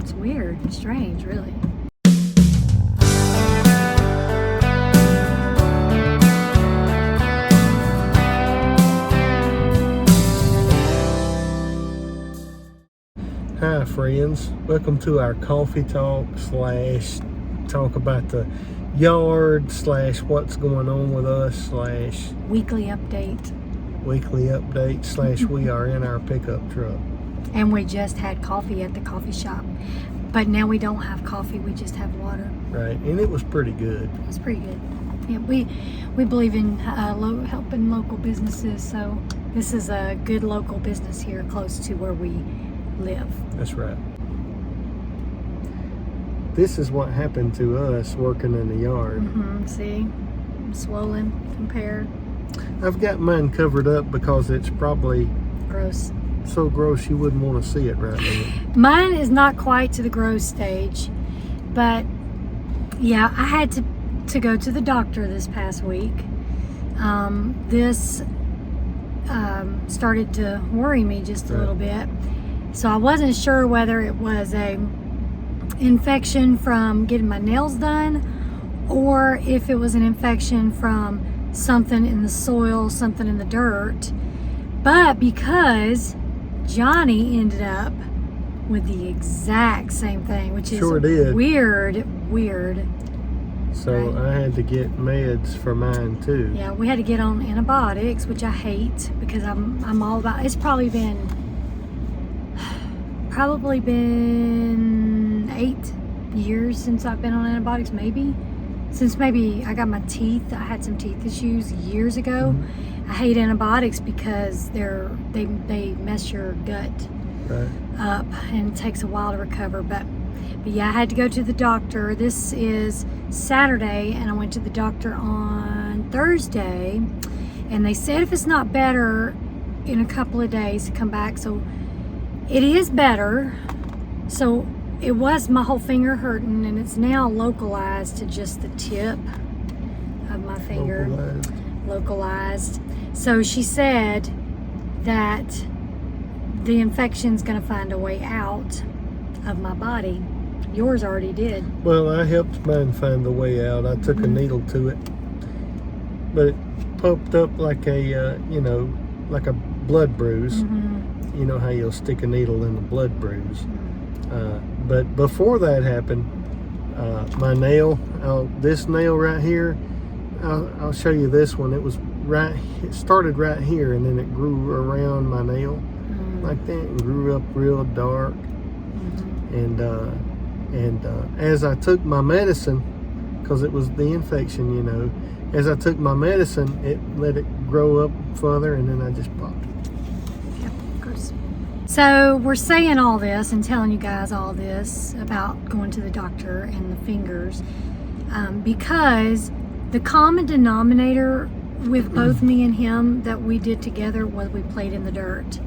It's weird and strange, really. Hi friends, welcome to our coffee talk / talk about the yard / what's going on with us / Weekly update. we are in our pickup truck. And we just had coffee at the coffee shop. But now we don't have coffee, we just have water. Right, and it was pretty good. It was pretty good. Yeah, we believe in helping local businesses, so this is a good local business here close to where we live. That's right. This is what happened to us working in the yard. See? I'm swollen compared. I've got mine covered up because it's probably Gross. so gross you wouldn't want to see it right now. Mine is not quite to the gross stage, but yeah, I had to go to the doctor this past week. This started to worry me just a little bit. So I wasn't sure whether it was a infection from getting my nails done or if it was an infection from something in the soil, something in the dirt. But because Johnny ended up with the exact same thing, which is weird. So right? I had to get meds for mine too. Yeah, we had to get on antibiotics, which I hate because I'm all about. It's probably been 8 years since I've been on antibiotics, maybe. Since maybe I got my teeth, I had some teeth issues years ago. I hate antibiotics because they mess your gut up and it takes a while to recover. But yeah, I had to go to the doctor. This is Saturday and I went to the doctor on Thursday and they said if it's not better in a couple of days to come back. So it is better. So it was my whole finger hurting and it's now localized to just the tip of my finger. Localized. So she said that the infection's going to find a way out of my body. Yours already did. Well, I helped mine find the way out. I took a needle to it, but it poked up like a like a blood bruise. You know how you'll stick a needle in a blood bruise. But before that happened, my nail, this nail right here, I'll show you this one. It started right here and then it grew around my nail like that and grew up real dark. And as I took my medicine, because it was the infection, as I took my medicine, it let it grow up further and then I just popped it. Yep, of course. So we're saying all this and telling you guys all this about going to the doctor and the fingers because the common denominator with both me and him that we did together was we played in the dirt.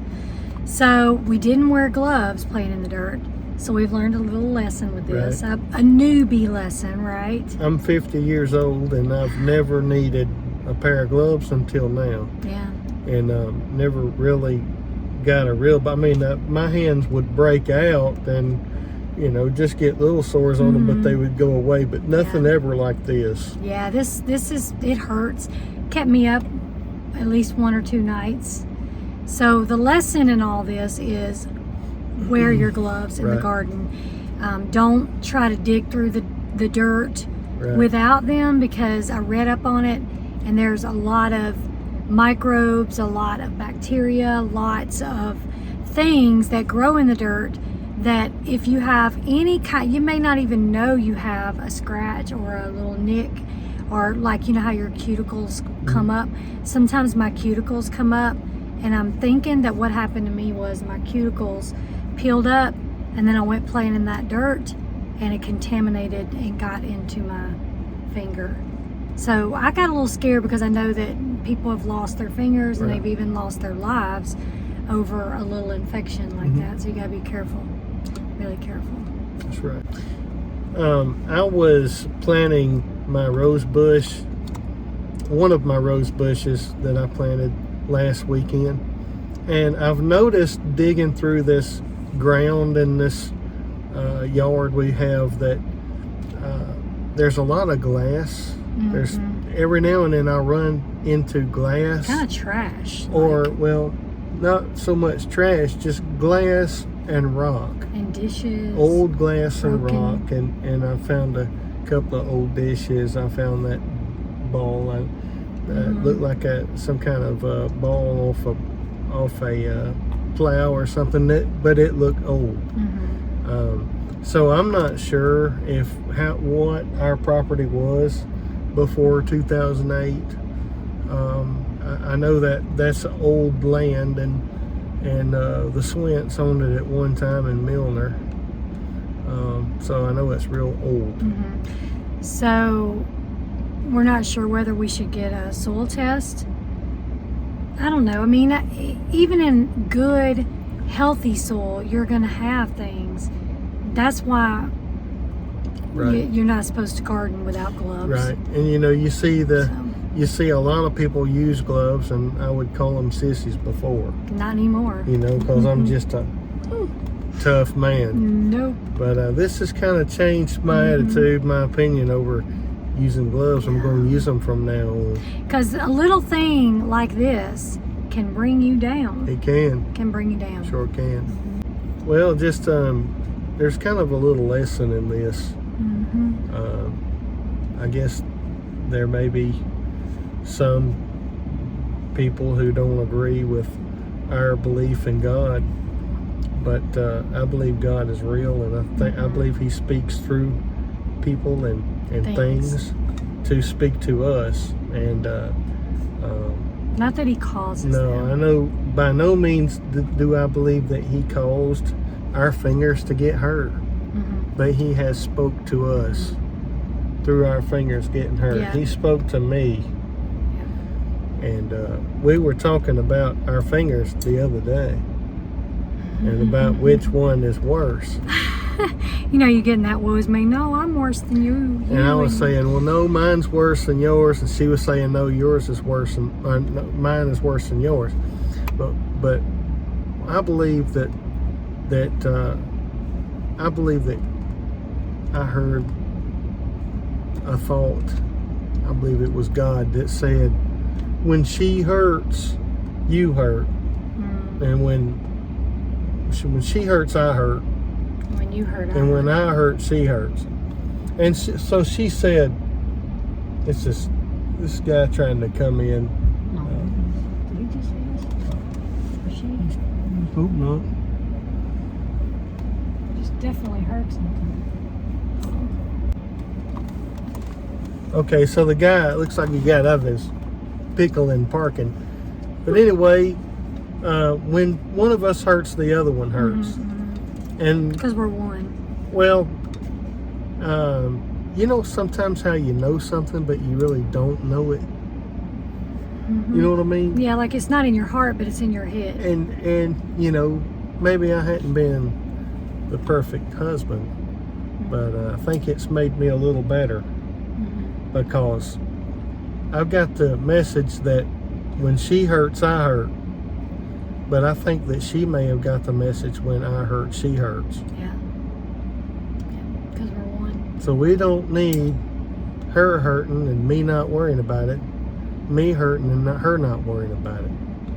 So we didn't wear gloves playing in the dirt. So we've learned a little lesson with this, a newbie lesson, right? I'm 50 years old and I've never needed a pair of gloves until now. Yeah. And never really got a real, my hands would break out and, just get little sores on them, but they would go away, but nothing ever like this. Yeah, it hurts. Kept me up at least 1 or 2 nights. So the lesson in all this is wear your gloves in the garden. Don't try to dig through the dirt without them because I read up on it and there's a lot of microbes, a lot of bacteria, lots of things that grow in the dirt that if you have any kind, you may not even know you have a scratch or a little nick or like, how your cuticles come up. Sometimes my cuticles come up and I'm thinking that what happened to me was my cuticles peeled up and then I went playing in that dirt and it contaminated and got into my finger. So I got a little scared because I know that people have lost their fingers and they've even lost their lives over a little infection like that. So you gotta be careful, really careful. That's right. I was planting my rose bush, one of my rose bushes that I planted last weekend, and I've noticed digging through this ground in this yard we have that there's a lot of glass. There's every now and then I run into glass. Kind of trash. Or, well, not so much trash, just glass and rock. And dishes. Old glass broken. and rock. And I found a couple of old dishes. I found that ball. Looked like some kind of ball off a plow or something, but it looked old. So I'm not sure what our property was before 2008. I know that's old land, and the Swints owned it at one time in Milner. So I know it's real old. So we're not sure whether we should get a soil test. I don't know. I mean, even in good, healthy soil, you're going to have things. That's why you're not supposed to garden without gloves. Right. And you see a lot of people use gloves, and I would call them sissies before. Not anymore. Because I'm just a tough man. Nope. But this has kind of changed my attitude, my opinion over using gloves. I'm going to use them from now on. Because a little thing like this can bring you down. It can. Can bring you down. Sure can. Well, just there's kind of a little lesson in this. I guess there may be some people who don't agree with our belief in God, but I believe God is real, and I believe He speaks through people and things to speak to us. And not that He causes them. I know by no means do I believe that He caused our fingers to get hurt, but He has spoke to us through our fingers getting hurt. He spoke to me. And we were talking about our fingers the other day, and about which one is worse. You're getting that woe is me. No, I'm worse than you. And I was saying, well, no, mine's worse than yours. And she was saying, no, yours is worse than mine is worse than yours. But I believe that I heard a thought. I believe it was God that said, when she hurts, you hurt. And when she hurts, I hurt. When you hurt, and when I hurt, she hurts. And so she said, it's just this guy trying to come in. Did he just say this? Or she? Hope not. Just definitely hurt something. Okay, so the guy, it looks like he got out of his pickle in parking. But anyway, when one of us hurts, the other one hurts. And because we're one. Well, sometimes how you know something, but you really don't know it. You know what I mean? Yeah, like it's not in your heart, but it's in your head. And maybe I hadn't been the perfect husband, but I think it's made me a little better, because I've got the message that when she hurts, I hurt. But I think that she may have got the message when I hurt, she hurts. Yeah, because we're one. So we don't need her hurting and me not worrying about it, me hurting and her not worrying about it.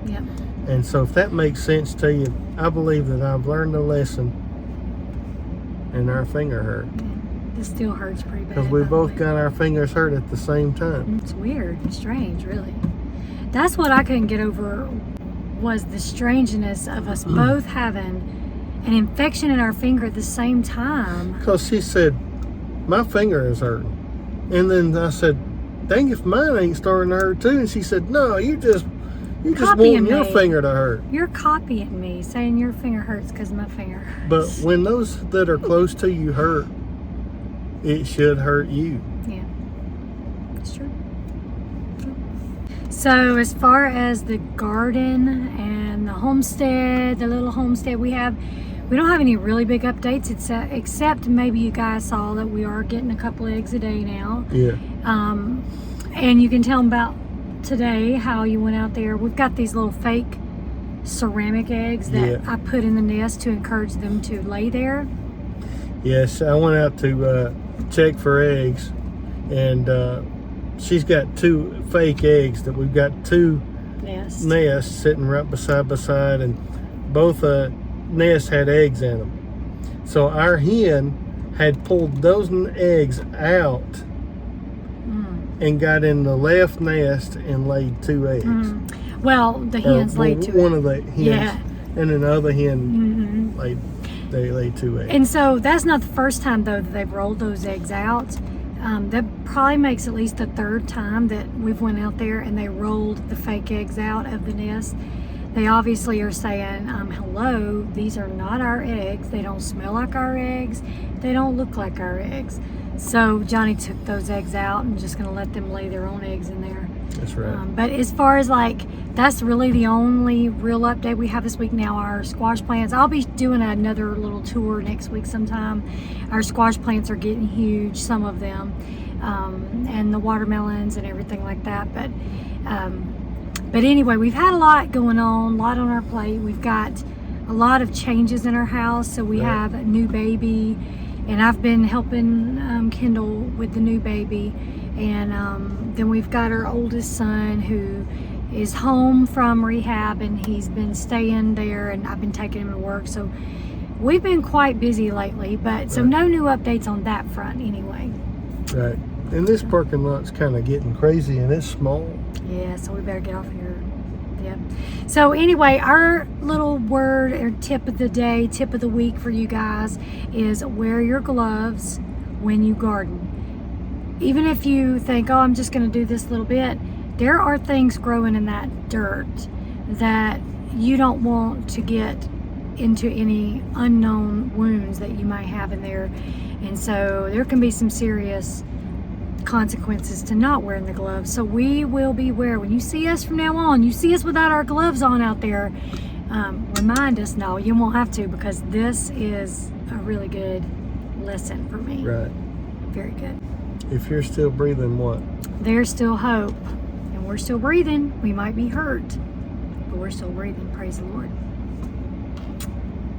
Yeah. And so if that makes sense to you, I believe that I've learned a lesson, and our finger hurt. Yeah. This still hurts pretty bad. Because we both got our fingers hurt at the same time. It's weird and strange, really. That's what I couldn't get over, was the strangeness of us both having an infection in our finger at the same time. Because she said, my finger is hurting. And then I said, dang if mine ain't starting to hurt too. And she said, no, you just want your finger to hurt. You're copying me, saying your finger hurts because my finger hurts. But when those that are close to you hurt, it should hurt you. Yeah, it's true. So as far as the garden and the homestead, the little homestead we have, we don't have any really big updates except maybe you guys saw that we are getting a couple eggs a day now. Yeah. And you can tell them about today how you went out there. We've got these little fake ceramic eggs that I put in the nest to encourage them to lay there. Yes, I went out to check for eggs, and she's got 2 fake eggs. That we've got 2 nests sitting right beside, and both nests had eggs in them. So our hen had pulled those eggs out and got in the left nest and laid 2 eggs. Well, the hens laid 2 eggs. One of the hens, and then the other hen laid 2 eggs. And so that's not the first time though that they've rolled those eggs out. That probably makes at least the 3rd time that we've went out there and they rolled the fake eggs out of the nest. They obviously are saying, hello, these are not our eggs. They don't smell like our eggs. They don't look like our eggs. So Johnny took those eggs out and just going to let them lay their own eggs in there. That's right. But as far as that's really the only real update we have this week now. Our squash plants, I'll be doing another little tour next week sometime. Our squash plants are getting huge, some of them, and the watermelons and everything like that. But anyway, we've had a lot going on, a lot on our plate. We've got a lot of changes in our house. So we have a new baby, and I've been helping Kendall with the new baby. And then we've got our oldest son who is home from rehab, and he's been staying there, and I've been taking him to work. So we've been quite busy lately, but so no new updates on that front anyway. Right. And this parking lot's kind of getting crazy, and it's small. Yeah, so we better get off here. Yep. So anyway, our little word or tip of the day, tip of the week for you guys is wear your gloves when you garden. Even if you think, oh, I'm just going to do this little bit, there are things growing in that dirt that you don't want to get into any unknown wounds that you might have in there. And so there can be some serious consequences to not wearing the gloves. So we will be wearing, when you see us from now on, you see us without our gloves on out there, remind us. No, you won't have to, because this is a really good lesson for me. Right. Very good. If you're still breathing, what? There's still hope. And we're still breathing. We might be hurt, but we're still breathing. Praise the Lord.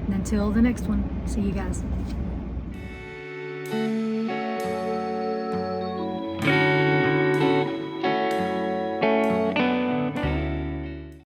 And until the next one, see you guys.